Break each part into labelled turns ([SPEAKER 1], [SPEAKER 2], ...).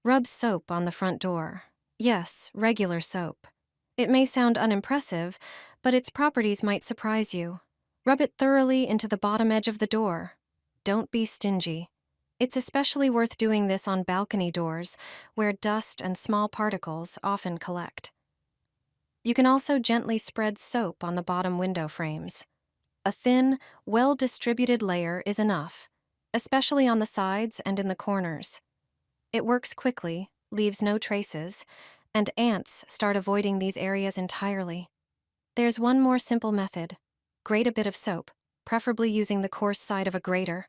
[SPEAKER 1] Rub soap on the front door. Yes, regular soap. It may sound unimpressive, but its properties might surprise you. Rub it thoroughly into the bottom edge of the door. Don't be stingy. It's especially worth doing this on balcony doors, where dust and small particles often collect. You can also gently spread soap on the bottom window frames. A thin, well-distributed layer is enough, especially on the sides and in the corners. It works quickly, leaves no traces, and ants start avoiding these areas entirely. There's one more simple method. Grate a bit of soap, preferably using the coarse side of a grater.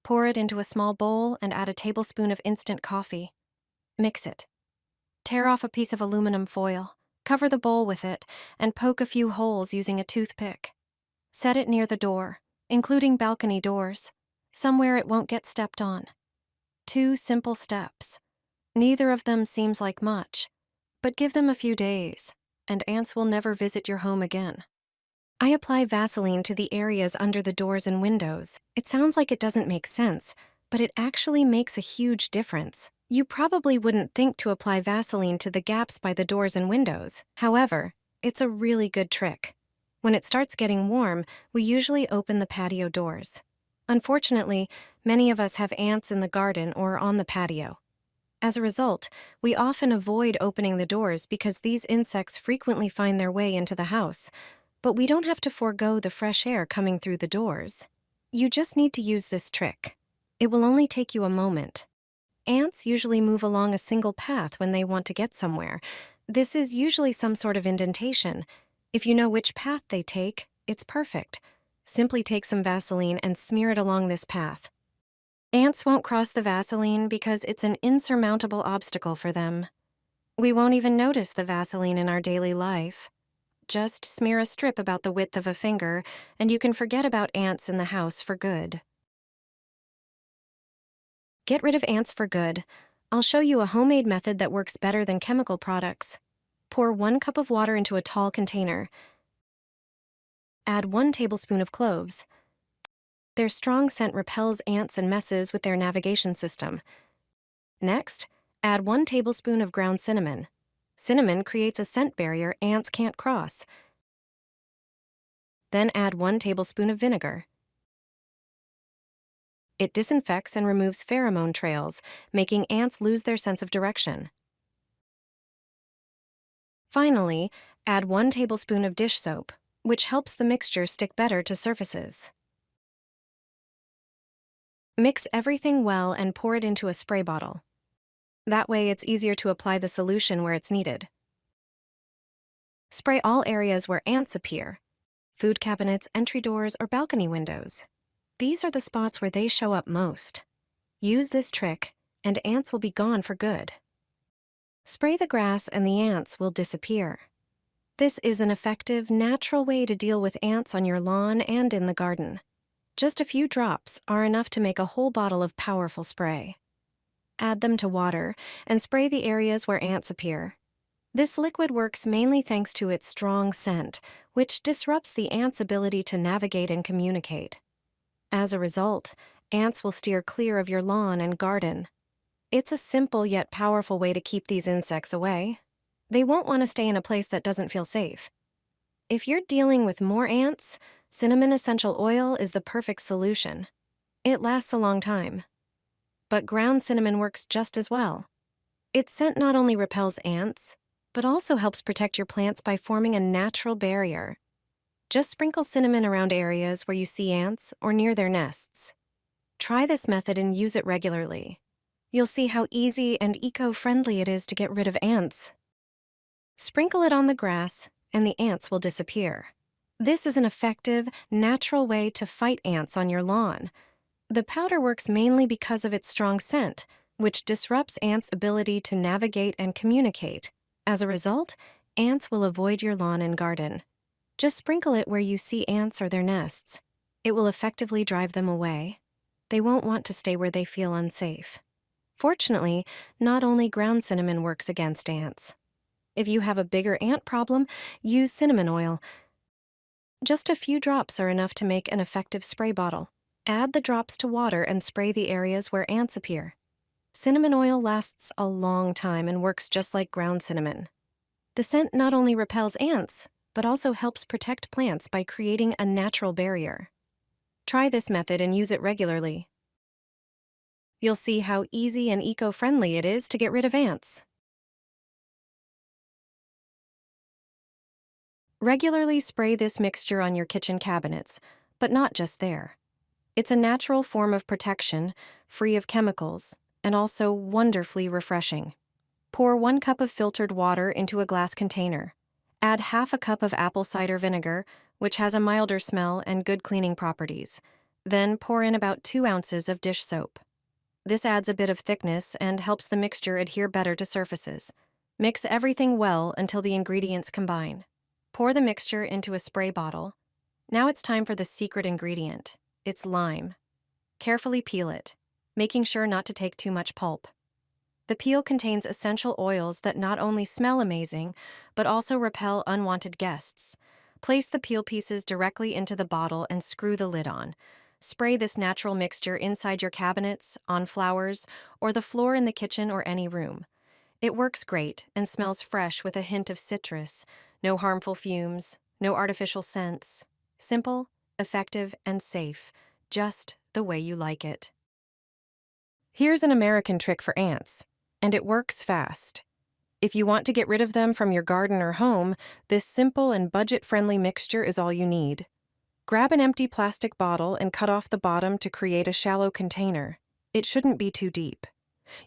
[SPEAKER 1] Pour it into a small bowl and add a tablespoon of instant coffee. Mix it. Tear off a piece of aluminum foil, cover the bowl with it, and poke a few holes using a toothpick. Set it near the door, including balcony doors, somewhere it won't get stepped on. 2 simple steps. Neither of them seems like much, but give them a few days, and ants will never visit your home again. I apply Vaseline to the areas under the doors and windows. It sounds like it doesn't make sense, but it actually makes a huge difference. You probably wouldn't think to apply Vaseline to the gaps by the doors and windows. However, it's a really good trick. When it starts getting warm, we usually open the patio doors. Unfortunately, many of us have ants in the garden or on the patio. As a result, we often avoid opening the doors because these insects frequently find their way into the house. But we don't have to forego the fresh air coming through the doors. You just need to use this trick. It will only take you a moment. Ants usually move along a single path when they want to get somewhere. This is usually some sort of indentation. If you know which path they take, it's perfect. Simply take some Vaseline and smear it along this path. Ants won't cross the Vaseline because it's an insurmountable obstacle for them. We won't even notice the Vaseline in our daily life. Just smear a strip about the width of a finger, and you can forget about ants in the house for good. Get rid of ants for good. I'll show you a homemade method that works better than chemical products. Pour 1 cup of water into a tall container. Add 1 tablespoon of cloves. Their strong scent repels ants and messes with their navigation system. Next, add 1 tablespoon of ground cinnamon. Cinnamon creates a scent barrier ants can't cross. Then add 1 tablespoon of vinegar. It disinfects and removes pheromone trails, making ants lose their sense of direction. Finally, add 1 tablespoon of dish soap, which helps the mixture stick better to surfaces. Mix everything well and pour it into a spray bottle. That way it's easier to apply the solution where it's needed. Spray all areas where ants appear: food cabinets, entry doors, or balcony windows. These are the spots where they show up most. Use this trick, and ants will be gone for good. Spray the grass and the ants will disappear. This is an effective, natural way to deal with ants on your lawn and in the garden. Just a few drops are enough to make a whole bottle of powerful spray. Add them to water and spray the areas where ants appear. This liquid works mainly thanks to its strong scent, which disrupts the ants' ability to navigate and communicate. As a result, ants will steer clear of your lawn and garden. It's a simple yet powerful way to keep these insects away. They won't want to stay in a place that doesn't feel safe. If you're dealing with more ants, cinnamon essential oil is the perfect solution. It lasts a long time. But ground cinnamon works just as well. Its scent not only repels ants, but also helps protect your plants by forming a natural barrier. Just sprinkle cinnamon around areas where you see ants or near their nests. Try this method and use it regularly. You'll see how easy and eco-friendly it is to get rid of ants. Sprinkle it on the grass, and the ants will disappear. This is an effective, natural way to fight ants on your lawn. The powder works mainly because of its strong scent, which disrupts ants' ability to navigate and communicate. As a result, ants will avoid your lawn and garden. Just sprinkle it where you see ants or their nests. It will effectively drive them away. They won't want to stay where they feel unsafe. Fortunately, not only ground cinnamon works against ants. If you have a bigger ant problem, use cinnamon oil. Just a few drops are enough to make an effective spray bottle. Add the drops to water and spray the areas where ants appear. Cinnamon oil lasts a long time and works just like ground cinnamon. The scent not only repels ants, but also helps protect plants by creating a natural barrier. Try this method and use it regularly. You'll see how easy and eco-friendly it is to get rid of ants. Regularly spray this mixture on your kitchen cabinets, but not just there. It's a natural form of protection, free of chemicals, and also wonderfully refreshing. Pour 1 cup of filtered water into a glass container. Add half a cup of apple cider vinegar, which has a milder smell and good cleaning properties. Then pour in about 2 ounces of dish soap. This adds a bit of thickness and helps the mixture adhere better to surfaces. Mix everything well until the ingredients combine. Pour the mixture into a spray bottle. Now it's time for the secret ingredient. It's lime. Carefully peel it, making sure not to take too much pulp. The peel contains essential oils that not only smell amazing, but also repel unwanted guests. Place the peel pieces directly into the bottle and screw the lid on. Spray this natural mixture inside your cabinets, on flowers, or the floor in the kitchen or any room. It works great and smells fresh with a hint of citrus. No harmful fumes, no artificial scents. Simple, effective, and safe, just the way you like it. Here's an American trick for ants, and it works fast. If you want to get rid of them from your garden or home, this simple and budget-friendly mixture is all you need. Grab an empty plastic bottle and cut off the bottom to create a shallow container. It shouldn't be too deep.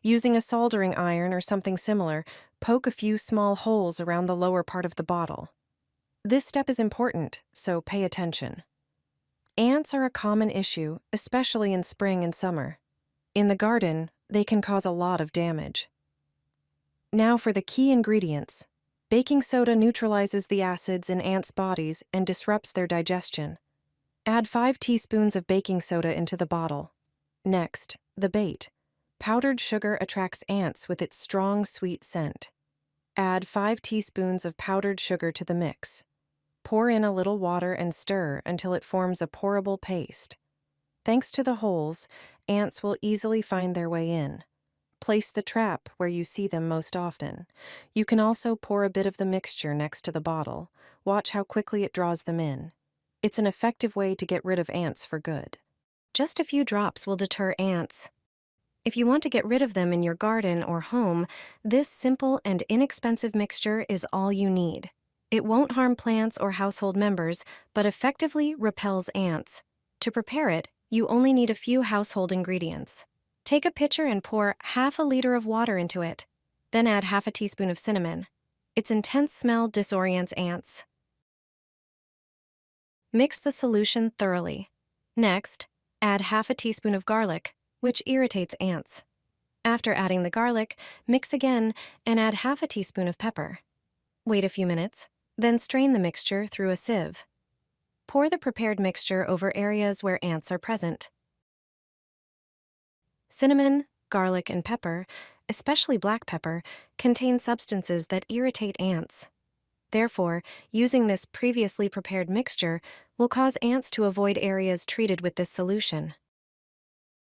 [SPEAKER 1] Using a soldering iron or something similar, poke a few small holes around the lower part of the bottle. This step is important, so pay attention. Ants are a common issue, especially in spring and summer. In the garden, they can cause a lot of damage. Now for the key ingredients. Baking soda neutralizes the acids in ants' bodies and disrupts their digestion. Add 5 teaspoons of baking soda into the bottle. Next, the bait. Powdered sugar attracts ants with its strong, sweet scent. Add 5 teaspoons of powdered sugar to the mix. Pour in a little water and stir until it forms a pourable paste. Thanks to the holes, ants will easily find their way in. Place the trap where you see them most often. You can also pour a bit of the mixture next to the bottle. Watch how quickly it draws them in. It's an effective way to get rid of ants for good. Just a few drops will deter ants. If you want to get rid of them in your garden or home, this simple and inexpensive mixture is all you need. It won't harm plants or household members, but effectively repels ants. To prepare it, you only need a few household ingredients. Take a pitcher and pour half a liter of water into it. Then add half a teaspoon of cinnamon. Its intense smell disorients ants. Mix the solution thoroughly. Next, add half a teaspoon of garlic, which irritates ants. After adding the garlic, mix again and add half a teaspoon of pepper. Wait a few minutes, then strain the mixture through a sieve. Pour the prepared mixture over areas where ants are present. Cinnamon, garlic, and pepper, especially black pepper, contain substances that irritate ants. Therefore, using this previously prepared mixture will cause ants to avoid areas treated with this solution.